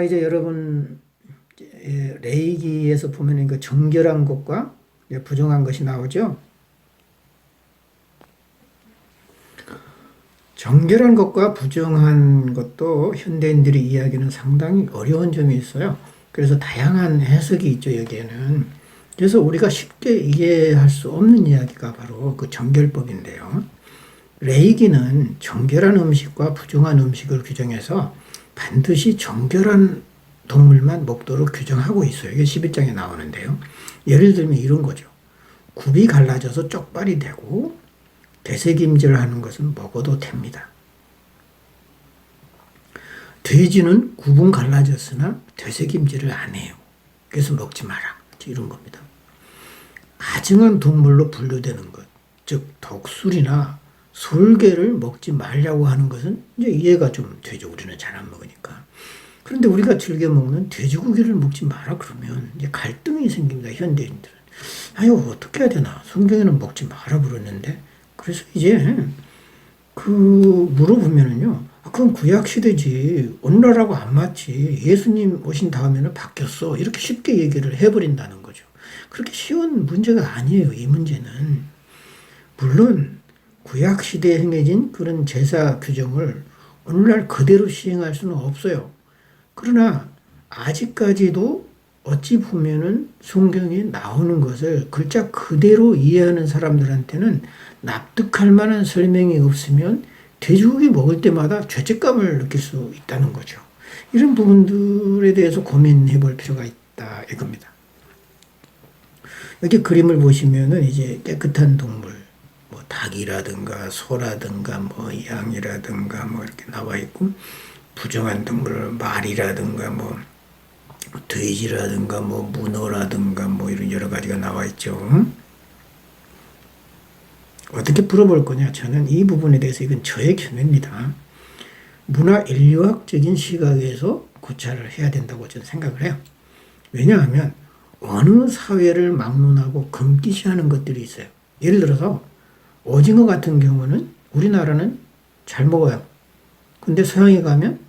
이제 여러분, 레이기에서 보면 그 정결한 것과 부정한 것이 나오죠. 정결한 것과 부정한 것도 현대인들이 이야기는 상당히 어려운 점이 있어요. 그래서 다양한 해석이 있죠, 여기에는. 그래서 우리가 쉽게 이해할 수 없는 이야기가 바로 그 정결법인데요. 레이기는 정결한 음식과 부정한 음식을 규정해서 반드시 정결한 동물만 먹도록 규정하고 있어요. 이게 11장에 나오는데요. 예를 들면 이런 거죠. 굽이 갈라져서 쪽발이 되고 되새김질을 하는 것은 먹어도 됩니다. 돼지는 굽은 갈라졌으나 되새김질을 안 해요. 그래서 먹지 마라. 이런 겁니다. 아증한 동물로 분류되는 것, 즉 독술이나 솔개를 먹지 말라고 하는 것은 이제 이해가 좀 되죠. 우리는 잘 안 먹으니까. 그런데 우리가 즐겨 먹는 돼지고기를 먹지 마라 그러면 이제 갈등이 생깁니다. 현대인들은. 아유, 어떻게 해야 되나? 성경에는 먹지 마라 그러는데. 그래서 이제 물어보면은요. 그건 구약 시대지. 오늘날하고 안 맞지. 예수님 오신 다음에는 바뀌었어. 이렇게 쉽게 얘기를 해버린다는 거죠. 그렇게 쉬운 문제가 아니에요. 이 문제는. 물론 구약 시대에 행해진 그런 제사 규정을 오늘날 그대로 시행할 수는 없어요. 그러나 아직까지도 어찌 보면은 성경에 나오는 것을 글자 그대로 이해하는 사람들한테는 납득할 만한 설명이 없으면 돼지고기 먹을 때마다 죄책감을 느낄 수 있다는 거죠. 이런 부분들에 대해서 고민해 볼 필요가 있다 이겁니다. 여기 그림을 보시면은 이제 깨끗한 동물, 뭐 닭이라든가 소라든가 뭐 양이라든가 뭐 이렇게 나와 있고, 부정한 동물, 말이라든가 뭐 돼지라든가 뭐 문어라든가 뭐 이런 여러 가지가 나와 있죠. 어떻게 풀어볼 거냐? 저는 이 부분에 대해서 이건 저의 견해입니다. 문화 인류학적인 시각에서 고찰을 해야 된다고 저는 생각을 해요. 왜냐하면 어느 사회를 막론하고 금기시하는 것들이 있어요. 예를 들어서 오징어 같은 경우는 우리나라는 잘 먹어요. 근데 서양에 가면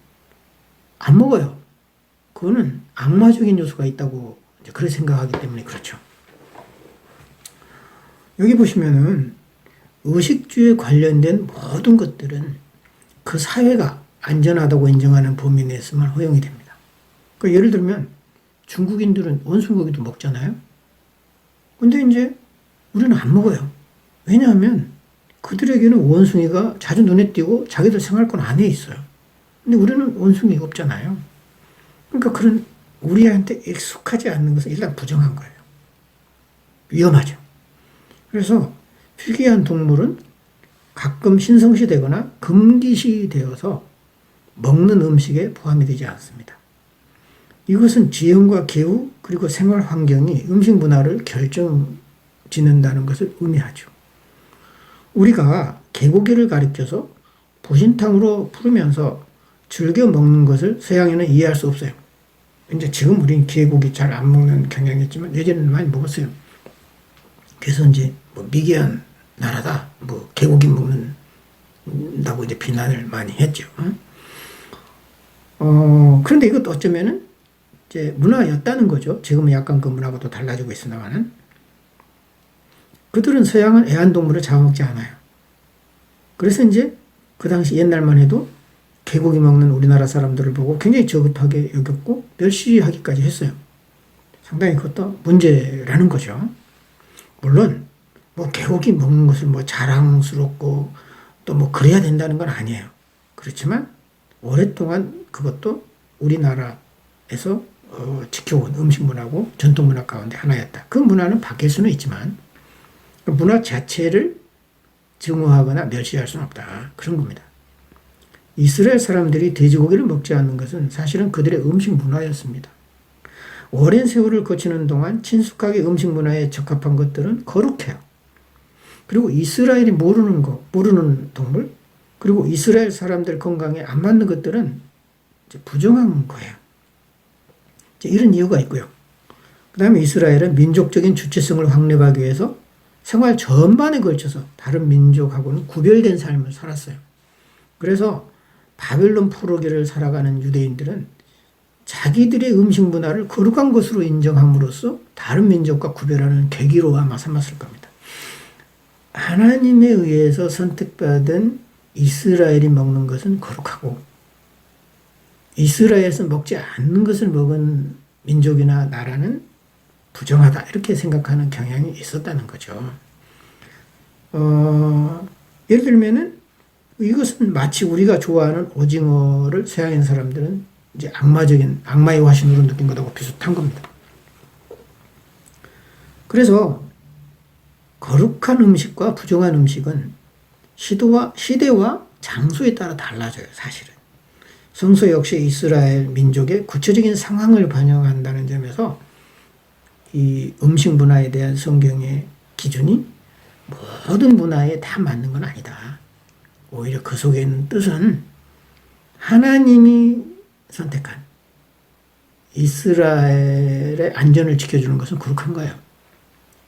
안 먹어요. 그거는 악마적인 요소가 있다고 그렇게 생각하기 때문에 그렇죠. 여기 보시면은 의식주에 관련된 모든 것들은 그 사회가 안전하다고 인정하는 범위 내에서만 허용이 됩니다. 그러니까 예를 들면 중국인들은 원숭이고기도 먹잖아요. 근데 이제 우리는 안 먹어요. 왜냐하면 그들에게는 원숭이가 자주 눈에 띄고 자기들 생활권 안에 있어요. 근데 우리는 원숭이가 없잖아요. 그러니까 그런 우리한테 익숙하지 않는 것은 일단 부정한 거예요. 위험하죠. 그래서 희귀한 동물은 가끔 신성시되거나 금기시되어서 먹는 음식에 포함이 되지 않습니다. 이것은 지형과 기후 그리고 생활 환경이 음식 문화를 결정짓는다는 것을 의미하죠. 우리가 개고기를 가리켜서 보신탕으로 부르면서 즐겨 먹는 것을 서양인은 이해할 수 없어요. 이제 지금 우리는 개고기 잘 안 먹는 경향이 있지만 예전에는 많이 먹었어요. 그래서 이제 뭐 미개한 나라다, 뭐 개고기 먹는다고 이제 비난을 많이 했죠. 그런데 이것도 어쩌면은 이제 문화였다는 거죠. 지금은 약간 그 문화가 또 달라지고 있으나마는. 그들은 서양은 애완동물을 잡아먹지 않아요. 그래서 이제 그 당시 옛날만 해도 개고기 먹는 우리나라 사람들을 보고 굉장히 저급하게 여겼고 멸시하기까지 했어요. 상당히 그것도 문제라는 거죠. 물론 뭐 개고기 먹는 것을 뭐 자랑스럽고 또 뭐 그래야 된다는 건 아니에요. 그렇지만 오랫동안 그것도 우리나라에서 지켜온 음식 문화고 전통 문화 가운데 하나였다. 그 문화는 바뀔 수는 있지만 그 문화 자체를 증오하거나 멸시할 수는 없다. 그런 겁니다. 이스라엘 사람들이 돼지고기를 먹지 않는 것은 사실은 그들의 음식 문화였습니다. 오랜 세월을 거치는 동안 친숙하게 음식 문화에 적합한 것들은 거룩해요. 그리고 이스라엘이 모르는 동물, 그리고 이스라엘 사람들 건강에 안 맞는 것들은 이제 부정한 거예요. 이제 이런 이유가 있고요. 그 다음에 이스라엘은 민족적인 주체성을 확립하기 위해서 생활 전반에 걸쳐서 다른 민족하고는 구별된 삶을 살았어요. 그래서 바벨론 포로기를 살아가는 유대인들은 자기들의 음식 문화를 거룩한 것으로 인정함으로써 다른 민족과 구별하는 계기로 아마 삼았을 겁니다. 하나님에 의해서 선택받은 이스라엘이 먹는 것은 거룩하고 이스라엘에서 먹지 않는 것을 먹은 민족이나 나라는 부정하다 이렇게 생각하는 경향이 있었다는 거죠. 예를 들면은 이것은 마치 우리가 좋아하는 오징어를 서양인 사람들은 이제 악마의 화신으로 느낀 것하고 비슷한 겁니다. 그래서 거룩한 음식과 부정한 음식은 시대와 장소에 따라 달라져요, 사실은. 성서 역시 이스라엘 민족의 구체적인 상황을 반영한다는 점에서 이 음식 문화에 대한 성경의 기준이 모든 문화에 다 맞는 건 아니다. 오히려 그 속에 있는 뜻은 하나님이 선택한 이스라엘의 안전을 지켜주는 것은 거룩한 거예요.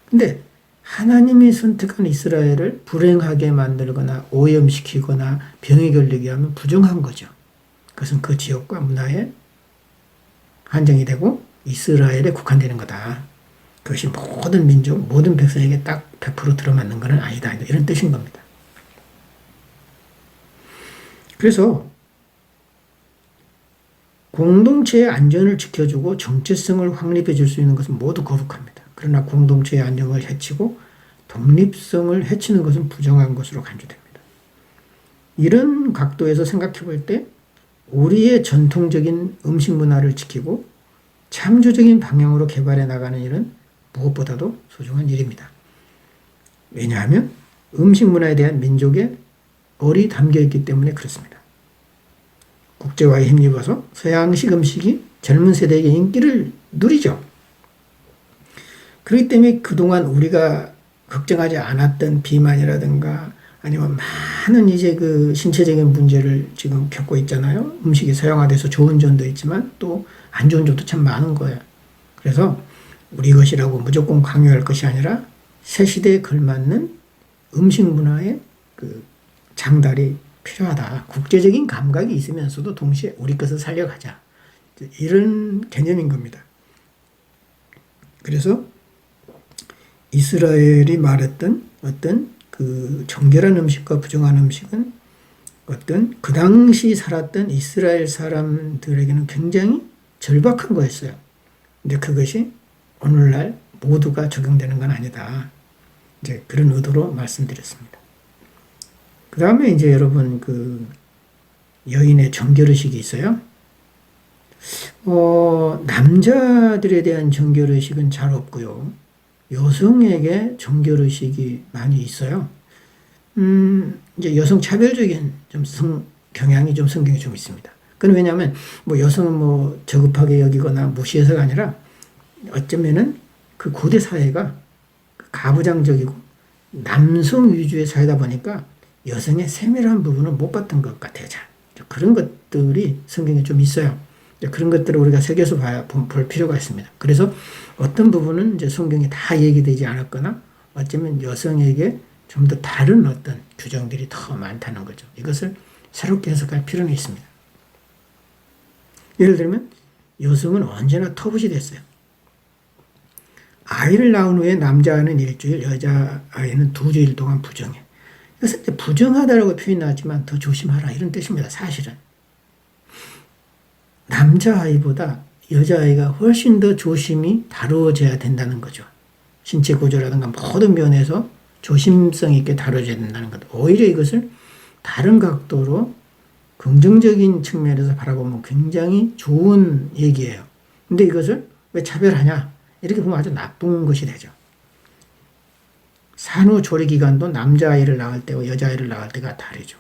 근데 하나님이 선택한 이스라엘을 불행하게 만들거나 오염시키거나 병에 걸리게 하면 부정한 거죠. 그것은 그 지역과 문화에 한정이 되고 이스라엘에 국한되는 거다. 그것이 모든 민족, 모든 백성에게 딱 100% 들어맞는 것은 아니다. 이런 뜻인 겁니다. 그래서 공동체의 안전을 지켜주고 정체성을 확립해 줄 수 있는 것은 모두 거룩합니다. 그러나 공동체의 안정을 해치고 독립성을 해치는 것은 부정한 것으로 간주됩니다. 이런 각도에서 생각해 볼 때 우리의 전통적인 음식 문화를 지키고 창조적인 방향으로 개발해 나가는 일은 무엇보다도 소중한 일입니다. 왜냐하면 음식 문화에 대한 민족의 얼이 담겨 있기 때문에 그렇습니다. 국제화에 힘입어서 서양식 음식이 젊은 세대에게 인기를 누리죠. 그렇기 때문에 그동안 우리가 걱정하지 않았던 비만이라든가 아니면 많은 이제 그 신체적인 문제를 지금 겪고 있잖아요. 음식이 서양화돼서 좋은 점도 있지만 또 안 좋은 점도 참 많은 거예요. 그래서 우리 것이라고 무조건 강요할 것이 아니라 새 시대에 걸맞는 음식 문화의 그 장달이 필요하다. 국제적인 감각이 있으면서도 동시에 우리 것을 살려가자. 이런 개념인 겁니다. 그래서 이스라엘이 말했던 어떤 그 정결한 음식과 부정한 음식은 어떤 그 당시 살았던 이스라엘 사람들에게는 굉장히 절박한 거였어요. 근데 그것이 오늘날 모두가 적용되는 건 아니다. 이제 그런 의도로 말씀드렸습니다. 그 다음에 이제 여러분 그 여인의 정결의식이 있어요. 남자들에 대한 정결의식은 잘 없고요. 여성에게 정결의식이 많이 있어요. 이제 여성 차별적인 경향이 좀 성경에 좀 있습니다. 그건 왜냐하면 뭐 여성은 뭐 저급하게 여기거나 무시해서가 아니라 어쩌면은 그 고대 사회가 가부장적이고 남성 위주의 사회다 보니까 여성의 세밀한 부분은 못 봤던 것 같아요. 자, 그런 것들이 성경에 좀 있어요. 그런 것들을 우리가 새겨서 볼 필요가 있습니다. 그래서 어떤 부분은 이제 성경에 다 얘기되지 않았거나 어쩌면 여성에게 좀 더 다른 어떤 규정들이 더 많다는 거죠. 이것을 새롭게 해석할 필요는 있습니다. 예를 들면 여성은 언제나 터부시 됐어요. 아이를 낳은 후에 남자아이는 일주일, 여자아이는 2주일 동안 부정해. 그래서 부정하다라고 표현이 나왔지만 더 조심하라 이런 뜻입니다. 사실은. 남자아이보다 여자아이가 훨씬 더 조심히 다루어져야 된다는 거죠. 신체 구조라든가 모든 면에서 조심성 있게 다뤄져야 된다는 것. 오히려 이것을 다른 각도로 긍정적인 측면에서 바라보면 굉장히 좋은 얘기예요. 근데 이것을 왜 차별하냐? 이렇게 보면 아주 나쁜 것이 되죠. 산후조리기간도 남자아이를 낳을 때와 여자아이를 낳을 때가 다르죠.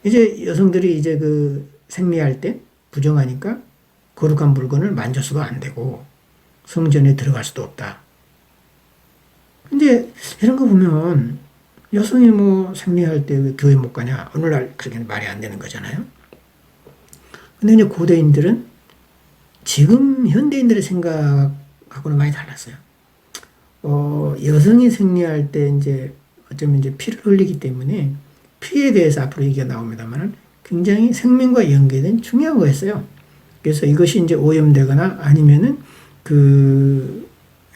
이제 여성들이 이제 그 생리할 때 부정하니까 거룩한 물건을 만져서도 안 되고 성전에 들어갈 수도 없다. 근데 이런 거 보면 여성이 뭐 생리할 때 왜 교회 못 가냐? 오늘날 그렇게 말이 안 되는 거잖아요. 근데 이제 고대인들은 지금 현대인들의 생각하고는 많이 달랐어요. 여성이 생리할 때 이제 어쩌면 이제 피를 흘리기 때문에 피에 대해서 앞으로 얘기가 나옵니다만은 굉장히 생명과 연계된 중요한 거였어요. 그래서 이것이 이제 오염되거나 아니면은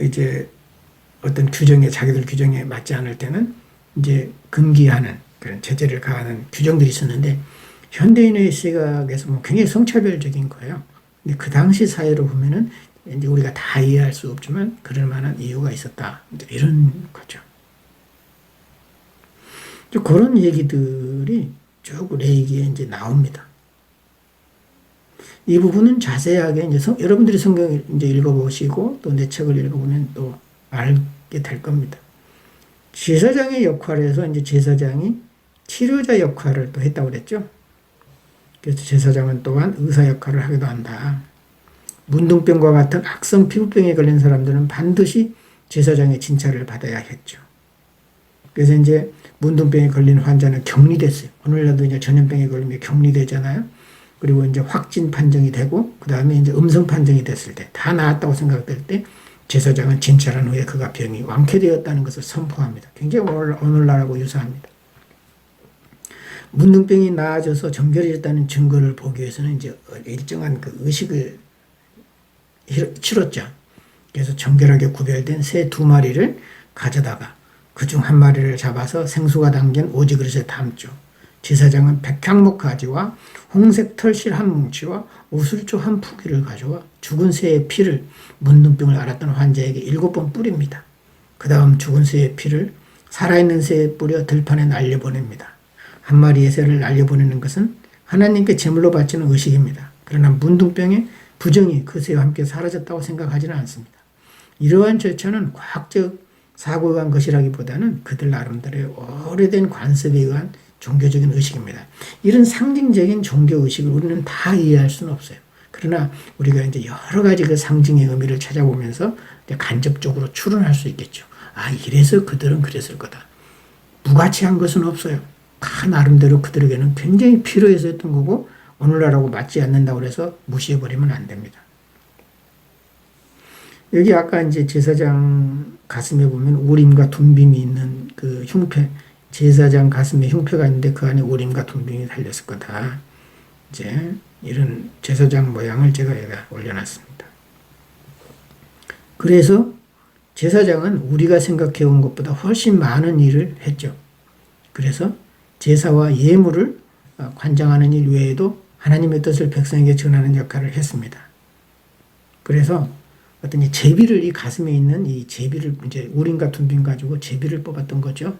이제 어떤 규정에, 자기들 규정에 맞지 않을 때는 이제 금기하는 그런 제재를 가하는 규정들이 있었는데, 현대인의 시각에서 뭐 굉장히 성차별적인 거예요. 근데 그 당시 사회로 보면은 이제 우리가 다 이해할 수 없지만 그럴 만한 이유가 있었다. 이런 거죠. 그런 얘기들이 쭉 레이기에 이제 나옵니다. 이 부분은 자세하게 이제 여러분들이 성경을 이제 읽어보시고 또 내 책을 읽어보면 또 알게 될 겁니다. 제사장의 역할에서 이제 제사장이 치료자 역할을 또 했다고 그랬죠. 그래서 제사장은 또한 의사 역할을 하기도 한다. 문둥병과 같은 악성 피부병에 걸린 사람들은 반드시 제사장의 진찰을 받아야 했죠. 그래서 이제 문둥병에 걸린 환자는 격리됐어요. 오늘날도 이제 전염병에 걸리면 격리되잖아요. 그리고 이제 확진 판정이 되고, 그 다음에 이제 음성 판정이 됐을 때, 다 나았다고 생각될 때, 제사장은 진찰한 후에 그가 병이 완쾌되었다는 것을 선포합니다. 굉장히 오늘날하고 유사합니다. 문둥병이 나아져서 정결해졌다는 증거를 보기 위해서는 이제 일정한 그 의식을 치렀죠. 그래서 정결하게 구별된 새 2마리를 가져다가 그중 1마리를 잡아서 생수가 담긴 오지 그릇에 담죠. 제사장은 백향목 가지와 홍색 털실 1뭉치와 우슬조 1포기를 가져와 죽은 새의 피를 문둥병을 앓았던 환자에게 7번 뿌립니다. 그 다음 죽은 새의 피를 살아있는 새에 뿌려 들판에 날려보냅니다. 1마리의 새를 날려보내는 것은 하나님께 제물로 바치는 의식입니다. 그러나 문둥병의 부정이 그 새와 함께 사라졌다고 생각하지는 않습니다. 이러한 절차는 과학적 사고에 의한 것이라기보다는 그들 나름대로의 오래된 관습에 의한 종교적인 의식입니다. 이런 상징적인 종교의식을 우리는 다 이해할 수는 없어요. 그러나 우리가 이제 여러 가지 그 상징의 의미를 찾아보면서 간접적으로 추론할 수 있겠죠. 아, 이래서 그들은 그랬을 거다. 무가치한 것은 없어요. 다 나름대로 그들에게는 굉장히 필요해서 했던 거고, 오늘날하고 맞지 않는다고 해서 무시해버리면 안 됩니다. 여기 아까 이제 제사장 가슴에 보면 우림과 둠빔이 있는 그 흉패, 제사장 가슴에 흉패가 있는데 그 안에 우림과 둠빔이 달렸을 거다. 이제 이런 제사장 모양을 제가 여기다 올려놨습니다. 그래서 제사장은 우리가 생각해온 것보다 훨씬 많은 일을 했죠. 그래서 제사와 예물을 관장하는 일 외에도 하나님의 뜻을 백성에게 전하는 역할을 했습니다. 그래서 어떤 이 제비를, 이 가슴에 있는 이 제비를 이제 우림과 둠빔 가지고 제비를 뽑았던 거죠.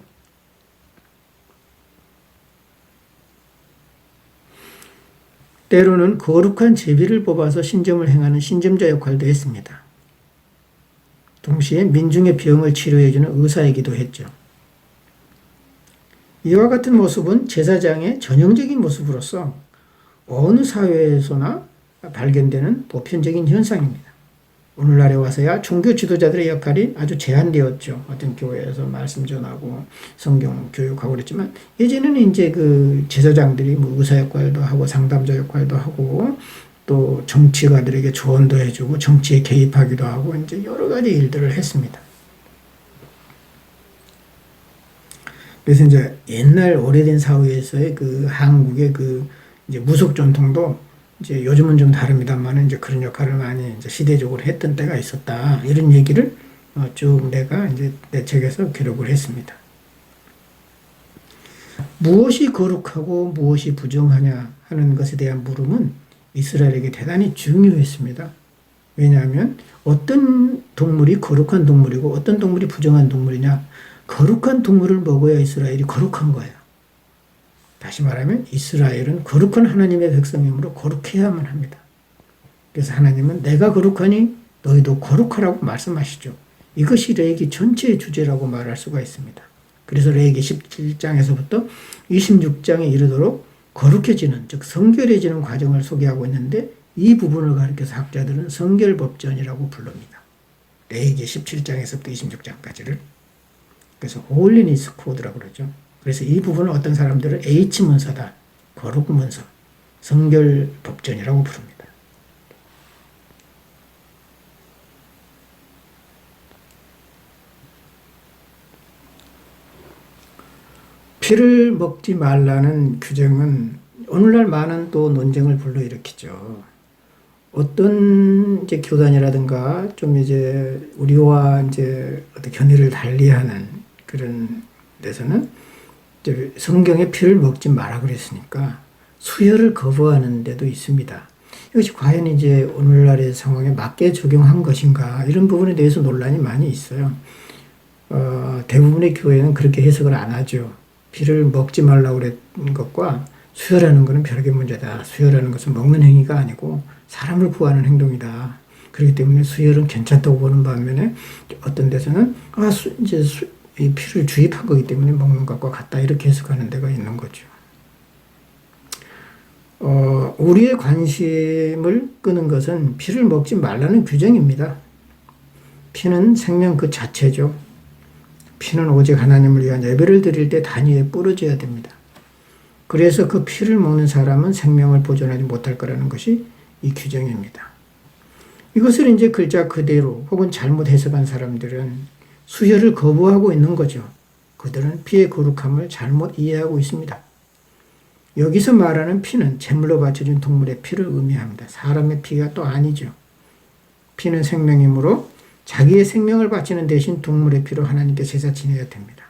때로는 거룩한 제비를 뽑아서 신점을 행하는 신점자 역할도 했습니다. 동시에 민중의 병을 치료해주는 의사이기도 했죠. 이와 같은 모습은 제사장의 전형적인 모습으로서 어느 사회에서나 발견되는 보편적인 현상입니다. 오늘날에 와서야 종교 지도자들의 역할이 아주 제한되었죠. 어떤 교회에서 말씀 전하고 성경 교육하고 그랬지만, 예전에는 이제 그 제사장들이 뭐 의사 역할도 하고 상담자 역할도 하고 또 정치가들에게 조언도 해주고 정치에 개입하기도 하고 이제 여러 가지 일들을 했습니다. 그래서 이제 옛날 오래된 사회에서의 그 한국의 그 이제 무속 전통도 이제 요즘은 좀 다릅니다만 이제 그런 역할을 많이 이제 시대적으로 했던 때가 있었다. 이런 얘기를 쭉 내가 이제 내 책에서 기록을 했습니다. 무엇이 거룩하고 무엇이 부정하냐 하는 것에 대한 물음은 이스라엘에게 대단히 중요했습니다. 왜냐하면 어떤 동물이 거룩한 동물이고 어떤 동물이 부정한 동물이냐, 거룩한 동물을 먹어야 이스라엘이 거룩한 거예요. 다시 말하면 이스라엘은 거룩한 하나님의 백성이므로 거룩해야만 합니다. 그래서 하나님은 내가 거룩하니 너희도 거룩하라고 말씀하시죠. 이것이 레위기 전체의 주제라고 말할 수가 있습니다. 그래서 레위기 17장에서부터 26장에 이르도록 거룩해지는, 즉 성결해지는 과정을 소개하고 있는데, 이 부분을 가리켜서 학자들은 성결법전이라고 부릅니다. 레위기 17장에서부터 26장까지를. 그래서 홀리니스 코드라고 그러죠. 그래서 이 부분을 어떤 사람들은 H문서다, 거룩문서, 성결법전이라고 부릅니다. 피를 먹지 말라는 규정은 오늘날 많은 또 논쟁을 불러일으키죠. 어떤 이제 교단이라든가 좀 이제 우리와 이제 어떤 견해를 달리하는 그런 데서는 이제 성경의 피를 먹지 마라 그랬으니까 수혈을 거부하는 데도 있습니다. 이것이 과연 이제 오늘날의 상황에 맞게 적용한 것인가 이런 부분에 대해서 논란이 많이 있어요. 대부분의 교회는 그렇게 해석을 안 하죠. 피를 먹지 말라고 그랬던 것과 수혈하는 것은 별개 문제다. 수혈하는 것은 먹는 행위가 아니고 사람을 구하는 행동이다. 그렇기 때문에 수혈은 괜찮다고 보는 반면에 어떤 데서는 이 피를 주입한 거기 때문에 먹는 것과 같다. 이렇게 해석하는 데가 있는 거죠. 우리의 관심을 끄는 것은 피를 먹지 말라는 규정입니다. 피는 생명 그 자체죠. 피는 오직 하나님을 위한 예배를 드릴 때 단위에 부러져야 됩니다. 그래서 그 피를 먹는 사람은 생명을 보존하지 못할 거라는 것이 이 규정입니다. 이것을 이제 글자 그대로 혹은 잘못 해석한 사람들은 수혈을 거부하고 있는 거죠. 그들은 피의 거룩함을 잘못 이해하고 있습니다. 여기서 말하는 피는 제물로 바쳐진 동물의 피를 의미합니다. 사람의 피가 또 아니죠. 피는 생명이므로 자기의 생명을 바치는 대신 동물의 피로 하나님께 제사 지내야 됩니다.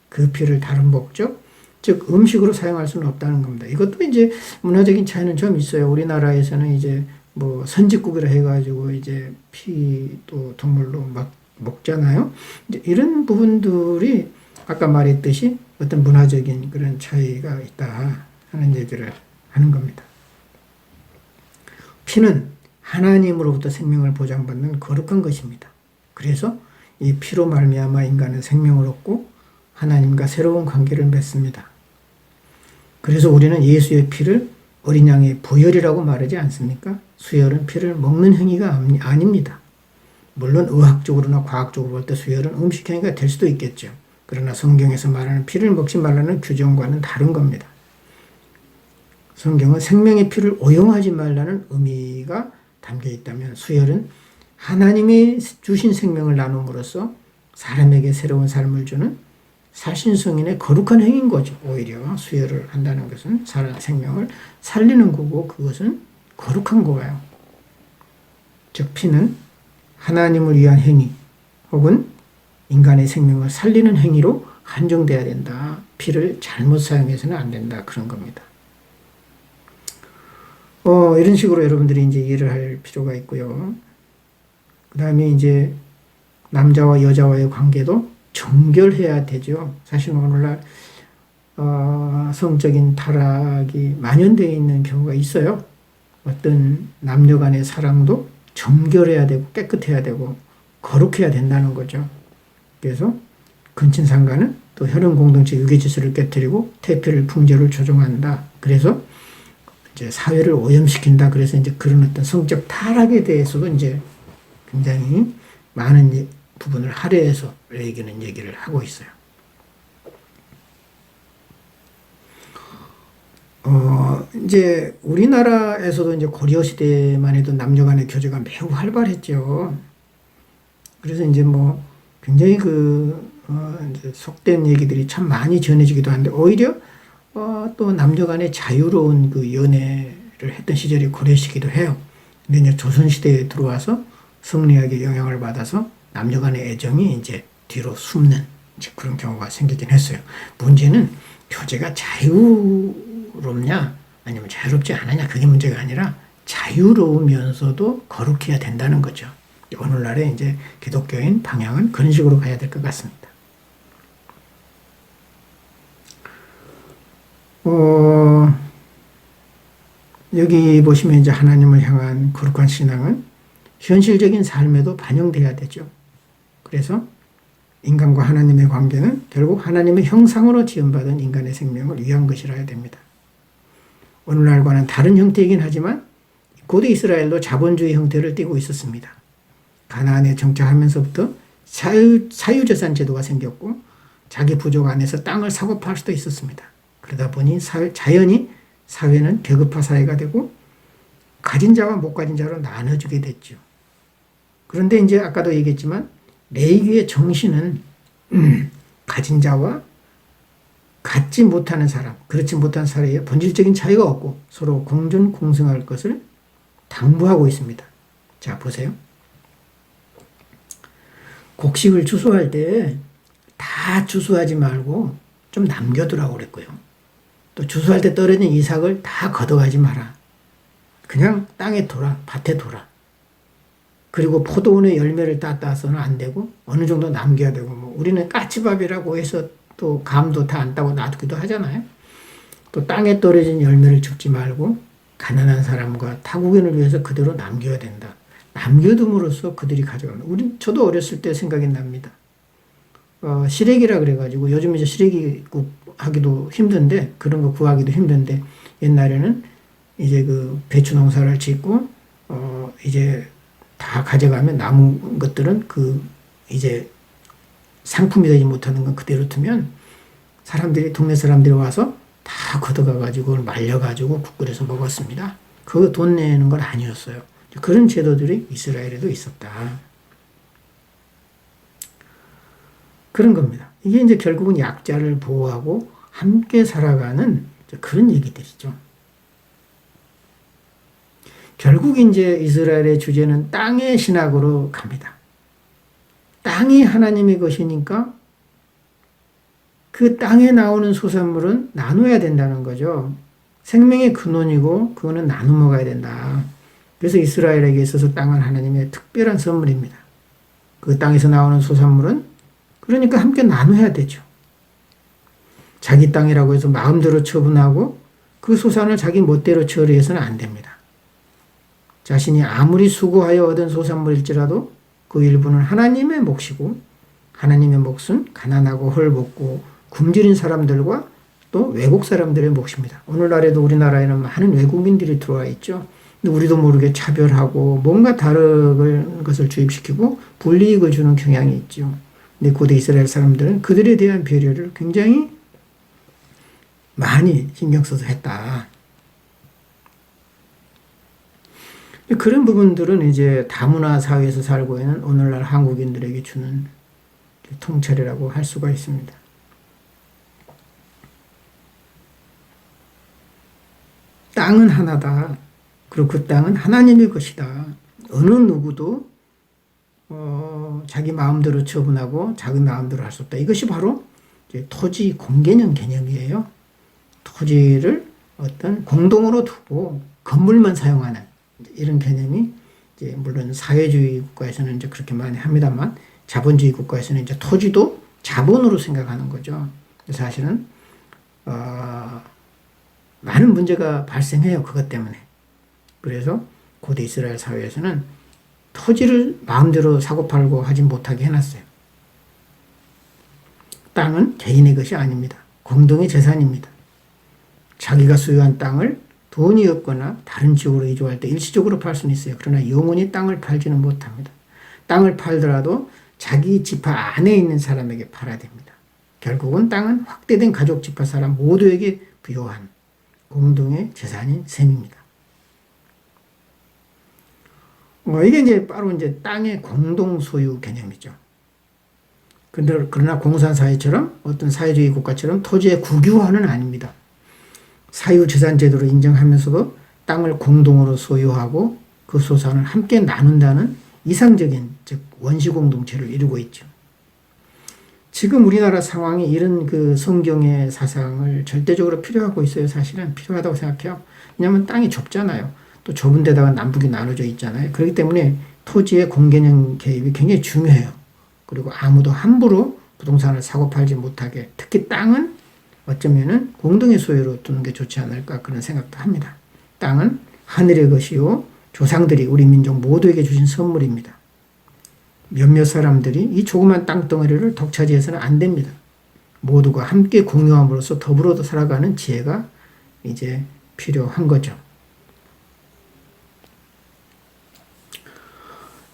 그 피를 다른 목적, 즉 음식으로 사용할 수는 없다는 겁니다. 이것도 이제 문화적인 차이는 좀 있어요. 우리나라에서는 이제 뭐 선짓국이라 해가지고 이제 피도 동물로 막 먹잖아요. 이제 이런 부분들이 아까 말했듯이 어떤 문화적인 그런 차이가 있다 하는 얘기를 하는 겁니다. 피는 하나님으로부터 생명을 보장받는 거룩한 것입니다. 그래서 이 피로 말미암아 인간은 생명을 얻고 하나님과 새로운 관계를 맺습니다. 그래서 우리는 예수의 피를 어린 양의 보혈이라고 말하지 않습니까? 수혈은 피를 먹는 행위가 아닙니다. 물론 의학적으로나 과학적으로 볼 때 수혈은 음식 행위가 될 수도 있겠죠. 그러나 성경에서 말하는 피를 먹지 말라는 규정과는 다른 겁니다. 성경은 생명의 피를 오용하지 말라는 의미가 담겨 있다면 수혈은 하나님이 주신 생명을 나눔으로써 사람에게 새로운 삶을 주는 살신성인의 거룩한 행위인 거죠. 오히려 수혈을 한다는 것은 생명을 살리는 거고 그것은 거룩한 거예요. 즉 피는 하나님을 위한 행위 혹은 인간의 생명을 살리는 행위로 한정돼야 된다. 피를 잘못 사용해서는 안 된다. 그런 겁니다. 이런 식으로 여러분들이 이제 이해를 할 필요가 있고요. 그 다음에 이제 남자와 여자와의 관계도 정결해야 되죠. 사실 오늘날 성적인 타락이 만연되어 있는 경우가 있어요. 어떤 남녀 간의 사랑도 정결해야 되고 깨끗해야 되고 거룩해야 된다는 거죠. 그래서 근친상간은 또 혈연 공동체 유괴질서를 깨뜨리고 태폐를 풍조를 조종한다. 그래서 이제 사회를 오염시킨다. 그래서 이제 그런 어떤 성적 타락에 대해서도 이제 굉장히 많은 부분을 할애해서 얘기를 하고 있어요. 이제 우리나라에서도 이제 고려 시대만 해도 남녀 간의 교제가 매우 활발했죠. 그래서 이제 뭐 굉장히 이제 속된 얘기들이 참 많이 전해지기도 하는데 오히려 또 남녀 간의 자유로운 그 연애를 했던 시절이 고려 시기도 해요. 근데 이제 조선 시대에 들어와서 성리학의 영향을 받아서 남녀 간의 애정이 이제 뒤로 숨는 이제 그런 경우가 생기긴 했어요. 문제는 교제가 자유롭냐 아니면 자유롭지 않느냐 그게 문제가 아니라 자유로우면서도 거룩해야 된다는 거죠. 오늘날의 이제 기독교인 방향은 그런 식으로 가야 될 것 같습니다. 여기 보시면 이제 하나님을 향한 거룩한 신앙은 현실적인 삶에도 반영돼야 되죠. 그래서 인간과 하나님의 관계는 결국 하나님의 형상으로 지음받은 인간의 생명을 위한 것이라 해야 됩니다. 오늘날과는 다른 형태이긴 하지만 고대 이스라엘도 자본주의 형태를 띠고 있었습니다. 가나안에 정착하면서부터 사유재산 제도가 생겼고 자기 부족 안에서 땅을 사고 팔 수도 있었습니다. 그러다 보니 자연히 사회는 계급화 사회가 되고 가진 자와 못 가진 자로 나눠지게 됐죠. 그런데 이제 아까도 얘기했지만 레위기의 정신은 가진 자와 갖지 못하는 사람, 그렇지 못한 사이에 본질적인 차이가 없고 서로 공존공생할 것을 당부하고 있습니다. 자, 보세요. 곡식을 추수할 때 다 추수하지 말고 좀 남겨두라고 그랬고요. 또 추수할 때 떨어진 이삭을 다 걷어가지 마라. 그냥 땅에 둬라, 밭에 둬라. 그리고 포도원의 열매를 따서는 안 되고 어느 정도 남겨야 되고, 뭐 우리는 까치밥이라고 해서 또 감도 다 안 따고 놔두기도 하잖아요. 또 땅에 떨어진 열매를 줍지 말고 가난한 사람과 타국인을 위해서 그대로 남겨야 된다. 남겨둠으로써 그들이 가져간다. 저도 어렸을 때 생각이 납니다. 시래기라 그래가지고 요즘 이제 시래기국 하기도 힘든데, 그런 거 구하기도 힘든데, 옛날에는 이제 그 배추 농사를 짓고 이제 다 가져가면 남은 것들은 이제 상품이 되지 못하는 건 그대로 두면 동네 사람들이 와서 다 걷어가가지고 그걸 말려가지고 국 끓여서 먹었습니다. 그거 돈 내는 건 아니었어요. 그런 제도들이 이스라엘에도 있었다. 그런 겁니다. 이게 이제 결국은 약자를 보호하고 함께 살아가는 그런 얘기들이죠. 결국 이제 이스라엘의 주제는 땅의 신학으로 갑니다. 땅이 하나님의 것이니까 그 땅에 나오는 소산물은 나눠야 된다는 거죠. 생명의 근원이고 그거는 나눠 먹어야 된다. 그래서 이스라엘에게 있어서 땅은 하나님의 특별한 선물입니다. 그 땅에서 나오는 소산물은 그러니까 함께 나눠야 되죠. 자기 땅이라고 해서 마음대로 처분하고 그 소산을 자기 멋대로 처리해서는 안 됩니다. 자신이 아무리 수고하여 얻은 소산물일지라도 그 일부는 하나님의 몫이고, 하나님의 몫은 가난하고 헐벗고 굶주린 사람들과 또 외국 사람들의 몫입니다. 오늘날에도 우리나라에는 많은 외국인들이 들어와 있죠. 근데 우리도 모르게 차별하고 뭔가 다른 것을 주입시키고 불이익을 주는 경향이 있죠. 근데 고대 이스라엘 사람들은 그들에 대한 배려를 굉장히 많이 신경 써서 했다. 그런 부분들은 이제 다문화 사회에서 살고 있는 오늘날 한국인들에게 주는 통찰이라고 할 수가 있습니다. 땅은 하나다. 그리고 그 땅은 하나님의 것이다. 어느 누구도 자기 마음대로 처분하고 자기 마음대로 할 수 없다. 이것이 바로 이제 토지 공개념 개념이에요. 토지를 어떤 공동으로 두고 건물만 사용하는 이런 개념이 이제 물론 사회주의 국가에서는 이제 그렇게 많이 합니다만, 자본주의 국가에서는 이제 토지도 자본으로 생각하는 거죠. 사실은 많은 문제가 발생해요. 그것 때문에. 그래서 고대 이스라엘 사회에서는 토지를 마음대로 사고팔고 하지 못하게 해놨어요. 땅은 개인의 것이 아닙니다. 공동의 재산입니다. 자기가 소유한 땅을 돈이 없거나 다른 지역으로 이주할 때 일시적으로 팔 수는 있어요. 그러나 영원히 땅을 팔지는 못합니다. 땅을 팔더라도 자기 지파 안에 있는 사람에게 팔아야 됩니다. 결국은 땅은 확대된 가족 지파 사람 모두에게 부여한 공동의 재산인 셈입니다. 이게 이제 바로 이제 땅의 공동 소유 개념이죠. 그러나 공산사회처럼 어떤 사회주의 국가처럼 토지의 국유화는 아닙니다. 사유재산 제도를 인정하면서도 땅을 공동으로 소유하고 그 소산을 함께 나눈다는 이상적인, 즉 원시공동체를 이루고 있죠. 지금 우리나라 상황이 이런 그 성경의 사상을 절대적으로 필요하고 있어요. 사실은 필요하다고 생각해요. 왜냐하면 땅이 좁잖아요. 또 좁은 데다가 남북이 나눠져 있잖아요. 그렇기 때문에 토지의 공개념 개입이 굉장히 중요해요. 그리고 아무도 함부로 부동산을 사고 팔지 못하게, 특히 땅은 어쩌면은 공동의 소유로 두는 게 좋지 않을까 그런 생각도 합니다. 땅은 하늘의 것이요 조상들이 우리 민족 모두에게 주신 선물입니다. 몇몇 사람들이 이 조그만 땅덩어리를 독차지해서는 안 됩니다. 모두가 함께 공유함으로써 더불어 살아가는 지혜가 이제 필요한 거죠.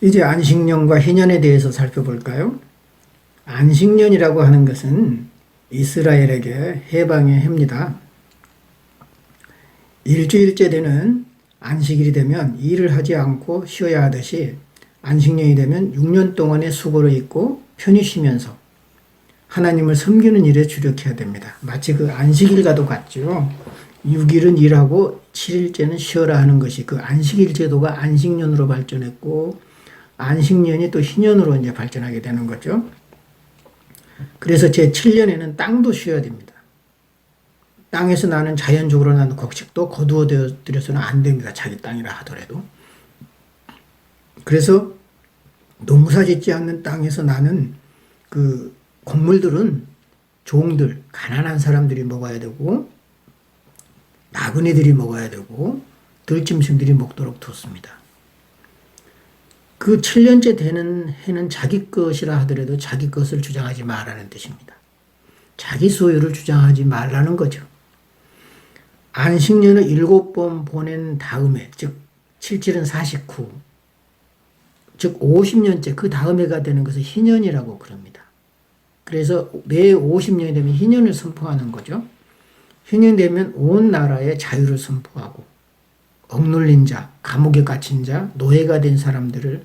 이제 안식년과 희년에 대해서 살펴볼까요? 안식년이라고 하는 것은 이스라엘에게 해방의 해입니다. 일주일째 되는 안식일이 되면 일을 하지 않고 쉬어야 하듯이 안식년이 되면 6년 동안의 수고를 잊고 편히 쉬면서 하나님을 섬기는 일에 주력해야 됩니다. 마치 그 안식일과도 같죠. 6일은 일하고 7일째는 쉬어라 하는 것이 그 안식일 제도가 안식년으로 발전했고 안식년이 또 희년으로 이제 발전하게 되는 거죠. 그래서 제 7년에는 땅도 쉬어야 됩니다. 땅에서 나는 자연적으로 나는 곡식도 거두어 들여서는 안 됩니다. 자기 땅이라 하더라도. 그래서 농사 짓지 않는 땅에서 나는 그 곡물들은 종들, 가난한 사람들이 먹어야 되고 나그네들이 먹어야 되고 들짐승들이 먹도록 뒀습니다. 그 7년째 되는 해는 자기 것이라 하더라도 자기 것을 주장하지 말라는 뜻입니다. 자기 소유를 주장하지 말라는 거죠. 안식년을 7번 보낸 다음에, 즉 7, 7은 49, 즉 50년째 그 다음 해가 되는 것을 희년이라고 그럽니다. 그래서 매 50년이 되면 희년을 선포하는 거죠. 희년이 되면 온 나라에 자유를 선포하고 억눌린 자, 감옥에 갇힌 자, 노예가 된 사람들을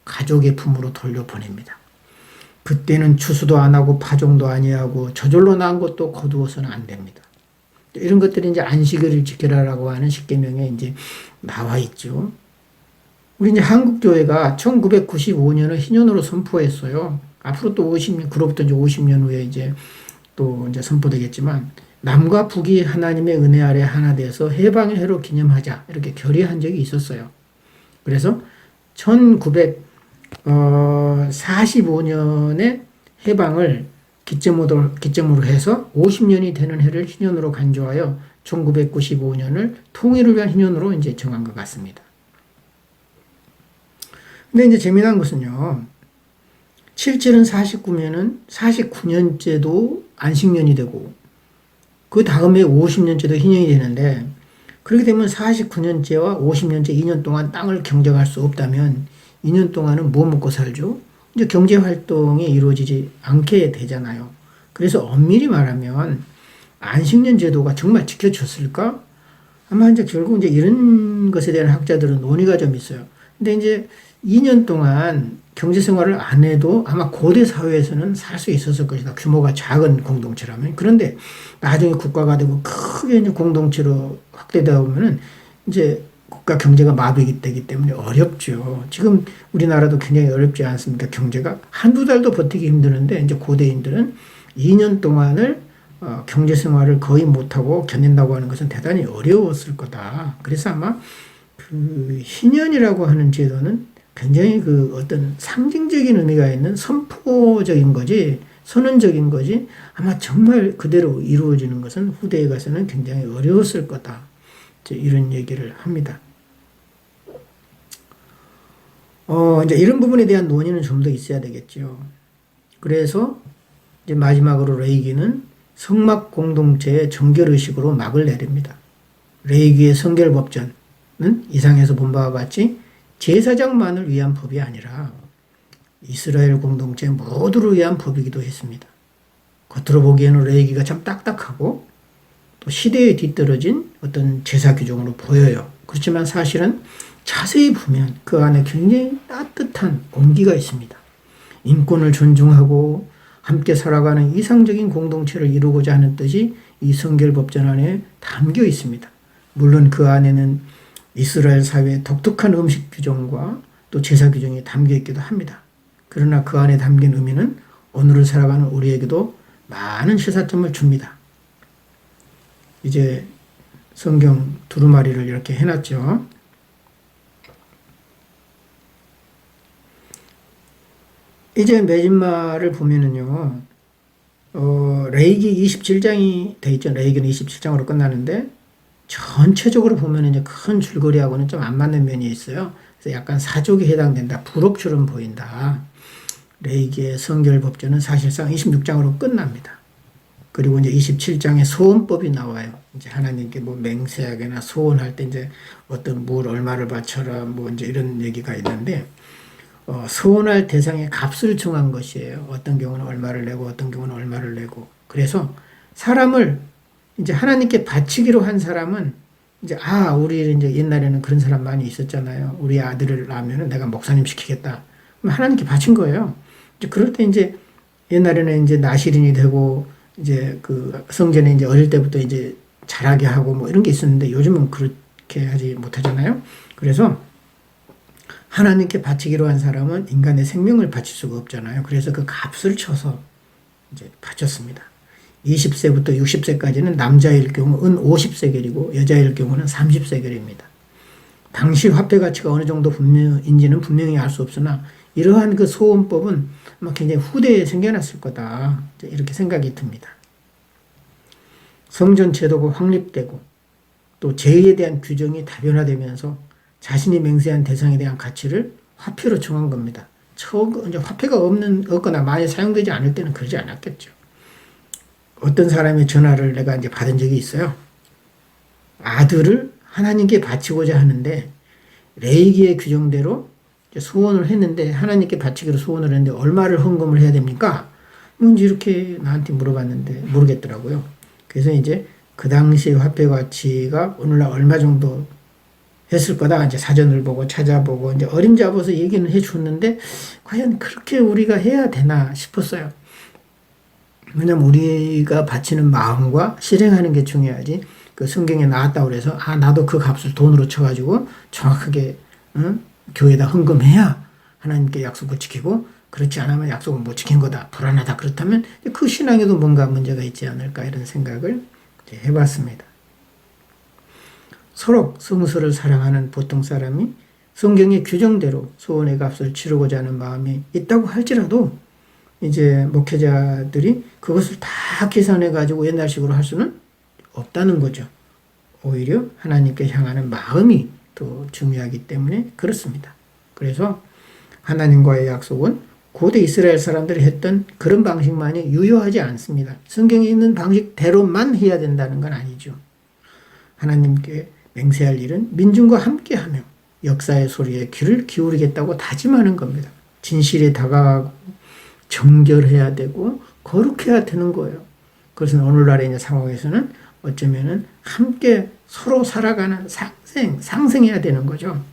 가족의 품으로 돌려보냅니다. 그때는 추수도 안 하고 파종도 아니하고 저절로 난 것도 거두어서는 안 됩니다. 이런 것들이 이제 안식일을 지켜라라고 하는 십계명에 이제 나와 있죠. 우리 이제 한국 교회가 1995년을 희년으로 선포했어요. 앞으로 또 50년, 그로부터 이제 50년 후에 이제 또 이제 선포되겠지만 남과 북이 하나님의 은혜 아래 하나 돼서 해방의 해로 기념하자 이렇게 결의한 적이 있었어요. 그래서 1945년에 해방을 기점으로 해서 50년이 되는 해를 희년으로 간주하여 1995년을 통일을 위한 희년으로 이제 정한 것 같습니다. 근데 이제 재미난 것은요. 77은 49년은 49년째도 안식년이 되고 그 다음에 50년째도 희년이 되는데 그렇게 되면 49년째와 50년째 2년 동안 땅을 경작할 수 없다면 2년 동안은 뭐 먹고 살죠? 이제 경제 활동이 이루어지지 않게 되잖아요. 그래서 엄밀히 말하면 안식년 제도가 정말 지켜졌을까? 아마 이제 결국 이제 이런 것에 대한 학자들은 논의가 좀 있어요. 근데 이제 2년 동안 경제 생활을 안 해도 아마 고대 사회에서는 살 수 있었을 것이다. 규모가 작은 공동체라면. 그런데 나중에 국가가 되고 크게 이제 공동체로 확대되다 보면은 이제 국가 경제가 마비되기 때문에 어렵죠. 지금 우리나라도 굉장히 어렵지 않습니까? 경제가 한두 달도 버티기 힘드는데 이제 고대인들은 2년 동안을 경제 생활을 거의 못하고 견딘다고 하는 것은 대단히 어려웠을 거다. 그래서 아마 그 희년이라고 하는 제도는 굉장히 그 어떤 상징적인 의미가 있는 선포적인 거지, 선언적인 거지, 아마 정말 그대로 이루어지는 것은 후대에 가서는 굉장히 어려웠을 거다. 이런 얘기를 합니다. 이제 이런 부분에 대한 논의는 좀 더 있어야 되겠죠. 그래서 이제 마지막으로 레이기는 성막 공동체의 정결의식으로 막을 내립니다. 레이기의 성결법전은 이상에서 본 바와 같이 제사장만을 위한 법이 아니라 이스라엘 공동체 모두를 위한 법이기도 했습니다. 겉으로 보기에는 레이기가 참 딱딱하고 또 시대에 뒤떨어진 어떤 제사 규정으로 보여요. 그렇지만 사실은 자세히 보면 그 안에 굉장히 따뜻한 온기가 있습니다. 인권을 존중하고 함께 살아가는 이상적인 공동체를 이루고자 하는 뜻이 이 성결법전 안에 담겨 있습니다. 물론 그 안에는 이스라엘 사회의 독특한 음식 규정과 또 제사 규정이 담겨 있기도 합니다. 그러나 그 안에 담긴 의미는 오늘을 살아가는 우리에게도 많은 시사점을 줍니다. 이제 성경 두루마리를 이렇게 해놨죠. 이제 매진말을 보면은요, 레이기 27장이 돼 있죠. 레이기는 27장으로 끝나는데, 전체적으로 보면 이제 큰 줄거리하고는 좀 안 맞는 면이 있어요. 그래서 약간 사족에 해당된다. 부록처럼 보인다. 레이기의 성결법전은 사실상 26장으로 끝납니다. 그리고 이제 27장에 소원법이 나와요. 이제 하나님께 뭐 맹세하거나 소원할 때 이제 어떤 물 얼마를 바쳐라 뭐 이제 이런 얘기가 있는데, 소원할 대상에 값을 정한 것이에요. 어떤 경우는 얼마를 내고 어떤 경우는 얼마를 내고. 그래서 사람을 이제 하나님께 바치기로 한 사람은 이제 우리 이제 옛날에는 그런 사람 많이 있었잖아요. 우리 아들을 낳으면 내가 목사님 시키겠다. 하나님께 바친 거예요. 이제 그럴 때 이제 옛날에는 이제 나시린이 되고 이제 그 성전에 이제 어릴 때부터 이제 자라게 하고 뭐 이런 게 있었는데 요즘은 그렇게 하지 못하잖아요. 그래서 하나님께 바치기로 한 사람은 인간의 생명을 바칠 수가 없잖아요. 그래서 그 값을 쳐서 이제 바쳤습니다. 20세부터 60세까지는 남자일 경우 은 50세겔이고 여자일 경우는 30세겔입니다. 당시 화폐 가치가 어느 정도 인지는 분명히 알 수 없으나 이러한 그 소원법은 아마 굉장히 후대에 생겨났을 거다. 이렇게 생각이 듭니다. 성전 제도가 확립되고 또 제의에 대한 규정이 다변화되면서 자신이 맹세한 대상에 대한 가치를 화폐로 정한 겁니다. 이제 화폐가 없거나 많이 사용되지 않을 때는 그러지 않았겠죠. 어떤 사람의 전화를 내가 이제 받은 적이 있어요. 아들을 하나님께 바치고자 하는데 레이기의 규정대로 소원을 했는데 하나님께 바치기로 소원을 했는데 얼마를 헌금을 해야 됩니까? 뭔지 이렇게 나한테 물어봤는데 모르겠더라고요. 그래서 이제 그 당시의 화폐 가치가 오늘날 얼마 정도 했을 거다. 이제 사전을 보고 찾아보고 이제 어림잡아서 얘기는 해줬는데 과연 그렇게 우리가 해야 되나 싶었어요. 왜냐면 우리가 바치는 마음과 실행하는 게 중요하지. 그 성경에 나왔다고 그래서 나도 그 값을 돈으로 쳐가지고 정확하게 교회에다 헌금해야 하나님께 약속을 지키고 그렇지 않으면 약속을 못 지킨 거다. 불안하다. 그렇다면 그 신앙에도 뭔가 문제가 있지 않을까 이런 생각을 해봤습니다. 서로 성서를 사랑하는 보통 사람이 성경의 규정대로 소원의 값을 치르고자 하는 마음이 있다고 할지라도 이제 목회자들이 그것을 다 계산해 가지고 옛날식으로 할 수는 없다는 거죠. 오히려 하나님께 향하는 마음이 더 중요하기 때문에 그렇습니다. 그래서 하나님과의 약속은 고대 이스라엘 사람들이 했던 그런 방식만이 유효하지 않습니다. 성경에 있는 방식대로만 해야 된다는 건 아니죠. 하나님께 맹세할 일은 민중과 함께하며 역사의 소리에 귀를 기울이겠다고 다짐하는 겁니다. 진실에 다가가고 정결해야 되고 거룩해야 되는 거예요. 그래서 오늘날의 이제 상황에서는 어쩌면은 함께 서로 살아가는 상생해야 되는 거죠.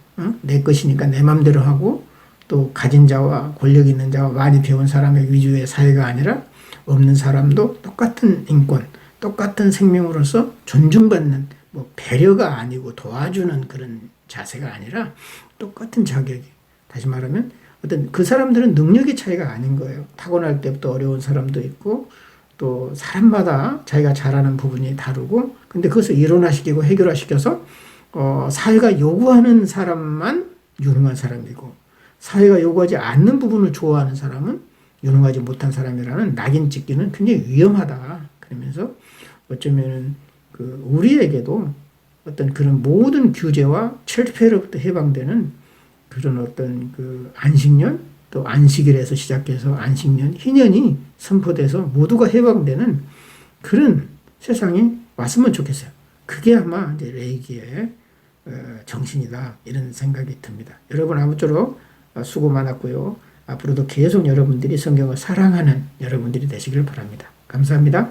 내 것이니까 내 맘대로 하고 또 가진 자와 권력 있는 자와 많이 배운 사람의 위주의 사회가 아니라 없는 사람도 똑같은 인권, 똑같은 생명으로서 존중받는 뭐 배려가 아니고 도와주는 그런 자세가 아니라 똑같은 자격이 다시 말하면 어떤 그 사람들은 능력의 차이가 아닌 거예요. 타고날 때부터 어려운 사람도 있고 또 사람마다 자기가 잘하는 부분이 다르고 근데 그것을 일원화시키고 해결화시켜서 사회가 요구하는 사람만 유능한 사람이고 사회가 요구하지 않는 부분을 좋아하는 사람은 유능하지 못한 사람이라는 낙인 찍기는 굉장히 위험하다. 그러면서 어쩌면은 우리에게도 어떤 그런 모든 규제와 철폐로부터 해방되는 그런 어떤 안식년 또 안식일에서 시작해서 안식년, 희년이 선포돼서 모두가 해방되는 그런 세상이 왔으면 좋겠어요. 그게 아마 이제 레이기의 정신이다 이런 생각이 듭니다. 여러분 아무쪼록 수고 많았고요. 앞으로도 계속 여러분들이 성경을 사랑하는 여러분들이 되시길 바랍니다. 감사합니다.